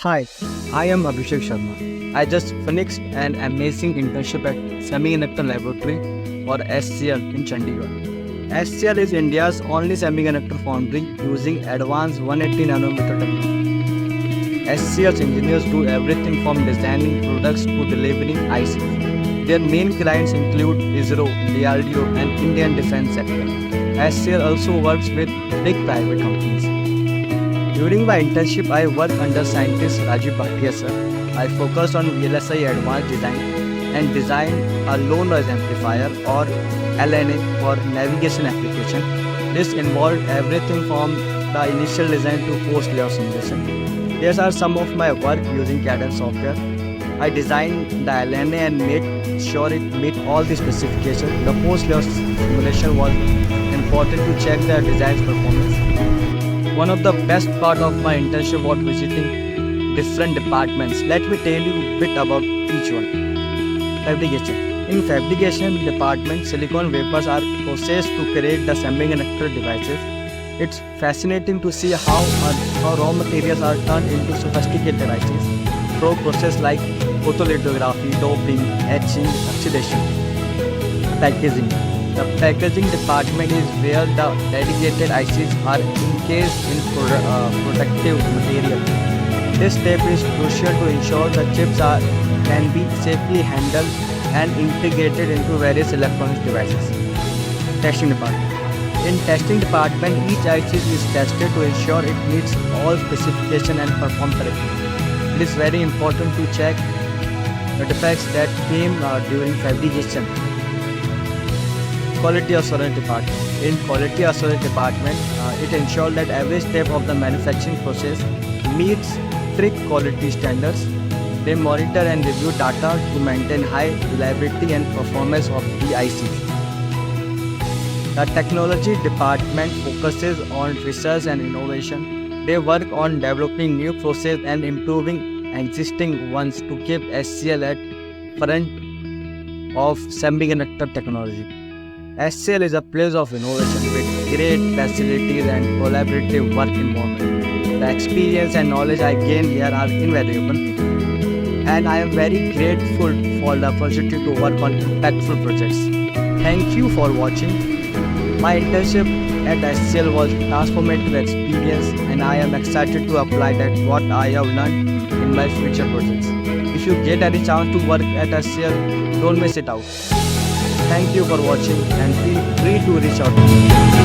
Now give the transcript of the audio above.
Hi, I am Abhishek Sharma. I just finished an amazing internship at Semiconductor Laboratory or SCL in Chandigarh. SCL is India's only semiconductor foundry using advanced 180 nanometer technology. SCL's engineers do everything from designing products to delivering ICs. Their main clients include ISRO, DRDO, and Indian defense sector. SCL also works with big private companies. During my internship, I worked under scientist Rajiv Bhatia sir. I focused on VLSI advanced design and designed a low noise amplifier or LNA for navigation application. This involved everything from the initial design to post-layout simulation. These are some of my work using Cadence software. I designed the LNA and made sure it met all the specifications. The post-layout simulation was important to check the design's performance. One of the best part of my internship was visiting different departments. Let me tell you a bit about each one. Fabrication. In fabrication department, silicon wafers are processed to create the semiconductor devices. It's fascinating to see how raw materials are turned into sophisticated devices through process like photolithography, doping, etching, oxidation. Packaging. The packaging department is where the dedicated ICs are encased in protective material. This step is crucial to ensure the chips can be safely handled and integrated into various electronic devices. Testing department. In testing department, each IC is tested to ensure it meets all specifications and performs correctly. It is very important to check the defects that came during fabrication. Quality assurance department. In quality assurance department, it ensures that every step of the manufacturing process meets strict quality standards. They monitor and review data to maintain high reliability and performance of the ICs. The technology department focuses on research and innovation. They work on developing new processes and improving existing ones to keep SCL at front of semiconductor technology. SCL is a place of innovation with great facilities and collaborative work environment. The experience and knowledge I gained here are invaluable, and I am very grateful for the opportunity to work on impactful projects. Thank you for watching. My internship at SCL was a transformative experience, and I am excited to apply what I have learned in my future projects. If you get any chance to work at SCL, don't miss it out. Thank you for watching and feel free to reach out to me.